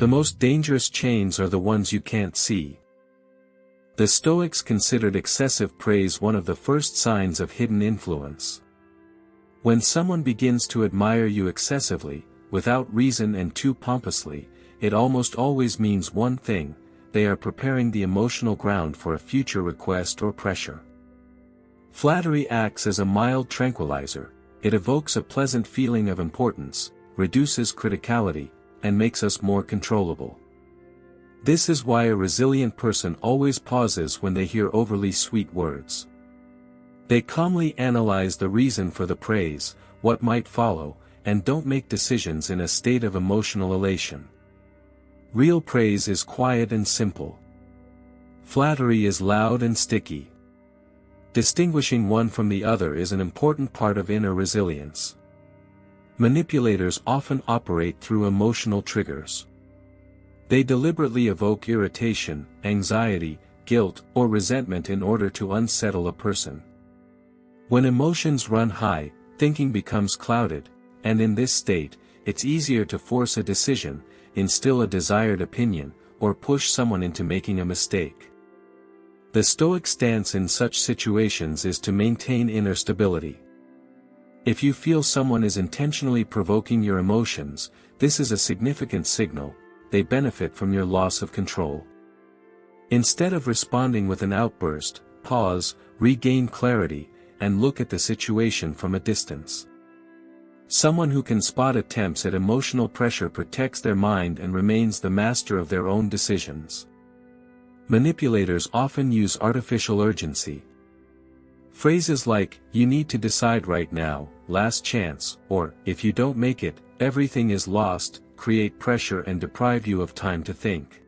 The most dangerous chains are the ones you can't see. The Stoics considered excessive praise one of the first signs of hidden influence. When someone begins to admire you excessively, without reason and too pompously, it almost always means one thing: they are preparing the emotional ground for a future request or pressure. Flattery acts as a mild tranquilizer. It evokes a pleasant feeling of importance, reduces criticality, and makes us more controllable. This is why a resilient person always pauses when they hear overly sweet words. They calmly analyze the reason for the praise, what might follow, and don't make decisions in a state of emotional elation. Real praise is quiet and simple. Flattery is loud and sticky. Distinguishing one from the other is an important part of inner resilience. Manipulators often operate through emotional triggers. They deliberately evoke irritation, anxiety, guilt, or resentment in order to unsettle a person. When emotions run high, thinking becomes clouded, and in this state, it's easier to force a decision, instill a desired opinion, or push someone into making a mistake. The Stoic stance in such situations is to maintain inner stability. If you feel someone is intentionally provoking your emotions, this is a significant signal. They benefit from your loss of control. Instead of responding with an outburst, pause, regain clarity, and look at the situation from a distance. Someone who can spot attempts at emotional pressure protects their mind and remains the master of their own decisions. Manipulators often use artificial urgency. Phrases like, "You need to decide right now, last chance," or, "If you don't make it, everything is lost," create pressure and deprive you of time to think.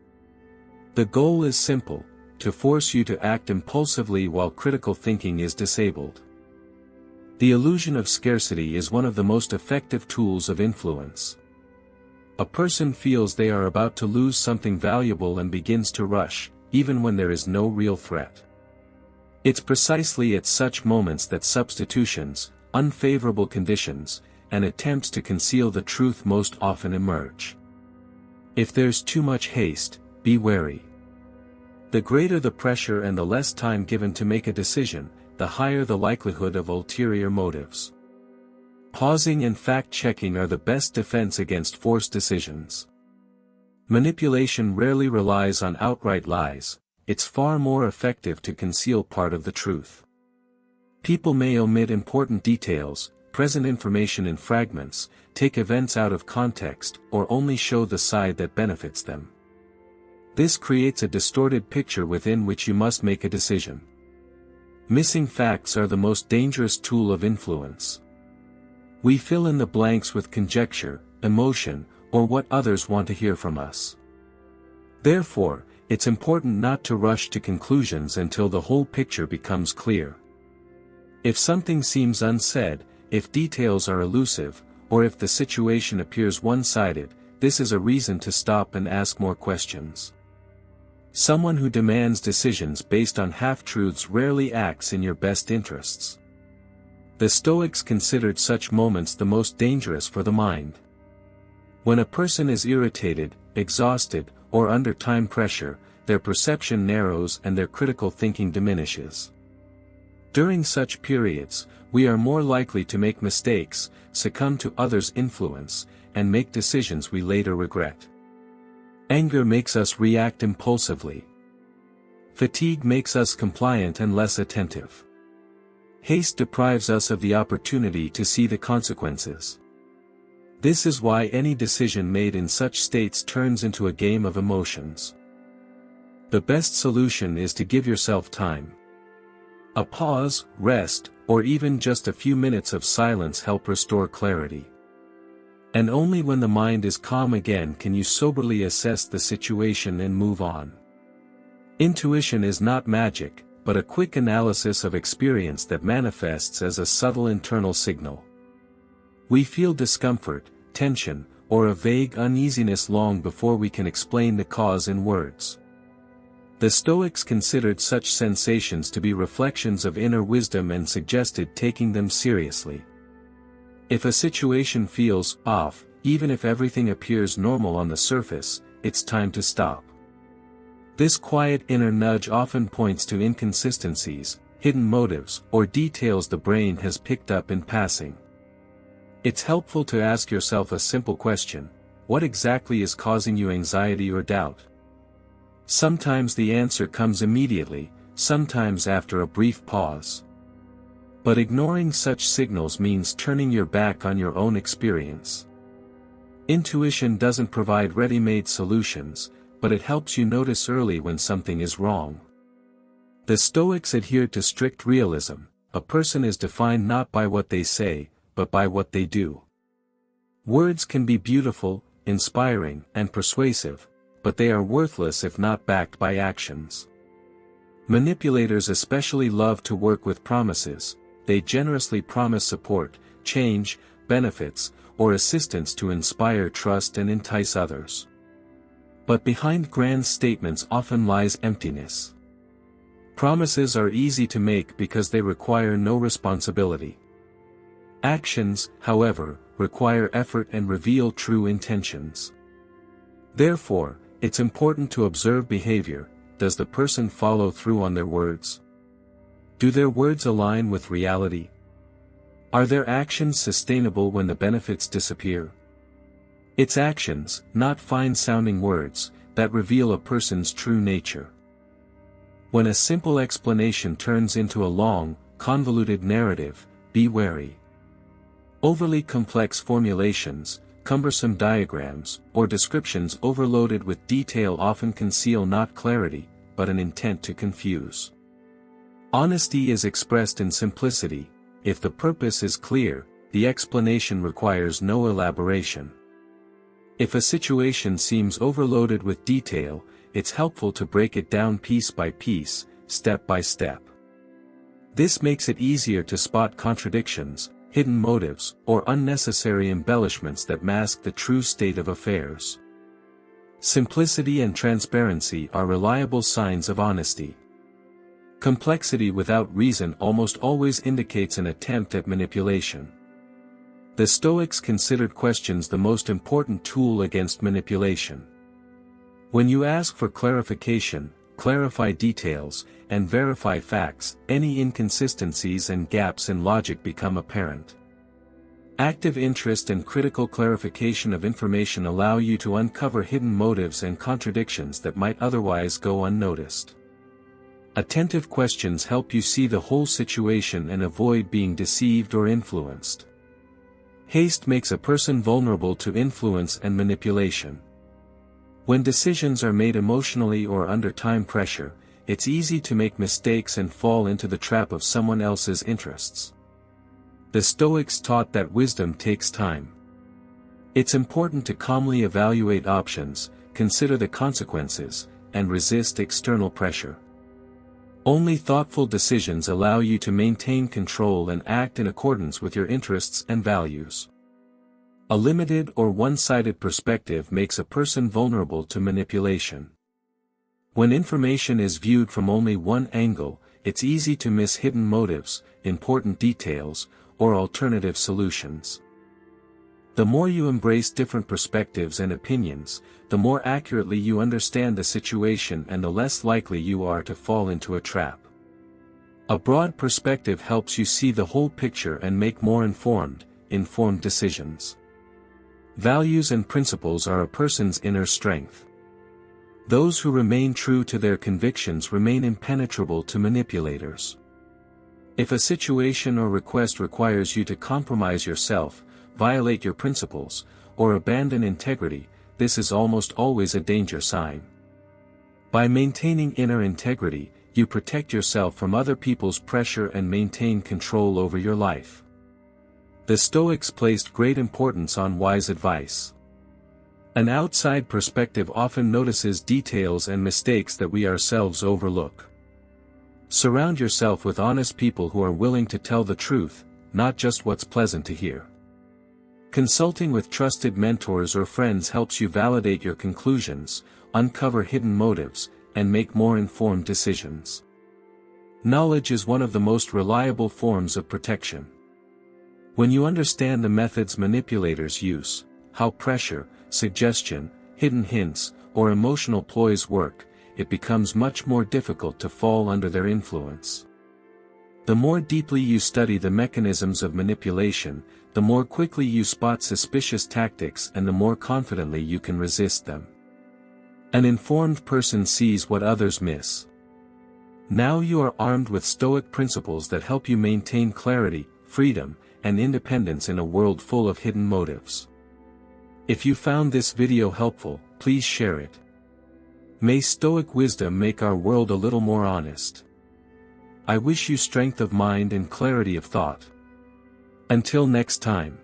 The goal is simple: to force you to act impulsively while critical thinking is disabled. The illusion of scarcity is one of the most effective tools of influence. A person feels they are about to lose something valuable and begins to rush, even when there is no real threat. It's precisely at such moments that substitutions, unfavorable conditions, and attempts to conceal the truth most often emerge. If there's too much haste, be wary. The greater the pressure and the less time given to make a decision, the higher the likelihood of ulterior motives. Pausing and fact-checking are the best defense against forced decisions. Manipulation rarely relies on outright lies. It's far more effective to conceal part of the truth. People may omit important details, present information in fragments, take events out of context, or only show the side that benefits them. This creates a distorted picture within which you must make a decision. Missing facts are the most dangerous tool of influence. We fill in the blanks with conjecture, emotion, or what others want to hear from us. Therefore, it's important not to rush to conclusions until the whole picture becomes clear. If something seems unsaid, if details are elusive, or if the situation appears one-sided, this is a reason to stop and ask more questions. Someone who demands decisions based on half-truths rarely acts in your best interests. The Stoics considered such moments the most dangerous for the mind. When a person is irritated, exhausted, or under time pressure, their perception narrows and their critical thinking diminishes. During such periods, we are more likely to make mistakes, succumb to others' influence, and make decisions we later regret. Anger makes us react impulsively. Fatigue makes us compliant and less attentive. Haste deprives us of the opportunity to see the consequences. This is why any decision made in such states turns into a game of emotions. The best solution is to give yourself time. A pause, rest, or even just a few minutes of silence help restore clarity. And only when the mind is calm again can you soberly assess the situation and move on. Intuition is not magic, but a quick analysis of experience that manifests as a subtle internal signal. We feel discomfort, tension, or a vague uneasiness long before we can explain the cause in words. The Stoics considered such sensations to be reflections of inner wisdom and suggested taking them seriously. If a situation feels off, even if everything appears normal on the surface, it's time to stop. This quiet inner nudge often points to inconsistencies, hidden motives, or details the brain has picked up in passing. It's helpful to ask yourself a simple question: what exactly is causing you anxiety or doubt? Sometimes the answer comes immediately, sometimes after a brief pause. But ignoring such signals means turning your back on your own experience. Intuition doesn't provide ready-made solutions, but it helps you notice early when something is wrong. The Stoics adhered to strict realism. A person is defined not by what they say, but by what they do. Words can be beautiful, inspiring, and persuasive, but they are worthless if not backed by actions. Manipulators especially love to work with promises. They generously promise support, change, benefits, or assistance to inspire trust and entice others. But behind grand statements often lies emptiness. Promises are easy to make because they require no responsibility. Actions, however, require effort and reveal true intentions. Therefore, it's important to observe behavior. Does the person follow through on their words? Do their words align with reality? Are their actions sustainable when the benefits disappear? It's actions, not fine-sounding words, that reveal a person's true nature. When a simple explanation turns into a long, convoluted narrative, be wary. Overly complex formulations, cumbersome diagrams, or descriptions overloaded with detail often conceal not clarity, but an intent to confuse. Honesty is expressed in simplicity. If the purpose is clear, the explanation requires no elaboration. If a situation seems overloaded with detail, it's helpful to break it down piece by piece, step by step. This makes it easier to spot contradictions, hidden motives, or unnecessary embellishments that mask the true state of affairs. Simplicity and transparency are reliable signs of honesty. Complexity without reason almost always indicates an attempt at manipulation. The Stoics considered questions the most important tool against manipulation. When you ask for clarification, clarify details, and verify facts, any inconsistencies and gaps in logic become apparent. Active interest and critical clarification of information allow you to uncover hidden motives and contradictions that might otherwise go unnoticed. Attentive questions help you see the whole situation and avoid being deceived or influenced. Haste makes a person vulnerable to influence and manipulation. When decisions are made emotionally or under time pressure, it's easy to make mistakes and fall into the trap of someone else's interests. The Stoics taught that wisdom takes time. It's important to calmly evaluate options, consider the consequences, and resist external pressure. Only thoughtful decisions allow you to maintain control and act in accordance with your interests and values. A limited or one-sided perspective makes a person vulnerable to manipulation. When information is viewed from only one angle, it's easy to miss hidden motives, important details, or alternative solutions. The more you embrace different perspectives and opinions, the more accurately you understand the situation and the less likely you are to fall into a trap. A broad perspective helps you see the whole picture and make more informed decisions. Values and principles are a person's inner strength. Those who remain true to their convictions remain impenetrable to manipulators. If a situation or request requires you to compromise yourself, violate your principles, or abandon integrity, this is almost always a danger sign. By maintaining inner integrity, you protect yourself from other people's pressure and maintain control over your life. The Stoics placed great importance on wise advice. An outside perspective often notices details and mistakes that we ourselves overlook. Surround yourself with honest people who are willing to tell the truth, not just what's pleasant to hear. Consulting with trusted mentors or friends helps you validate your conclusions, uncover hidden motives, and make more informed decisions. Knowledge is one of the most reliable forms of protection. When you understand the methods manipulators use, how pressure, suggestion, hidden hints, or emotional ploys work, it becomes much more difficult to fall under their influence. The more deeply you study the mechanisms of manipulation, the more quickly you spot suspicious tactics and the more confidently you can resist them. An informed person sees what others miss. Now you are armed with Stoic principles that help you maintain clarity, freedom, and independence in a world full of hidden motives. If you found this video helpful, please share it. May Stoic wisdom make our world a little more honest. I wish you strength of mind and clarity of thought. Until next time.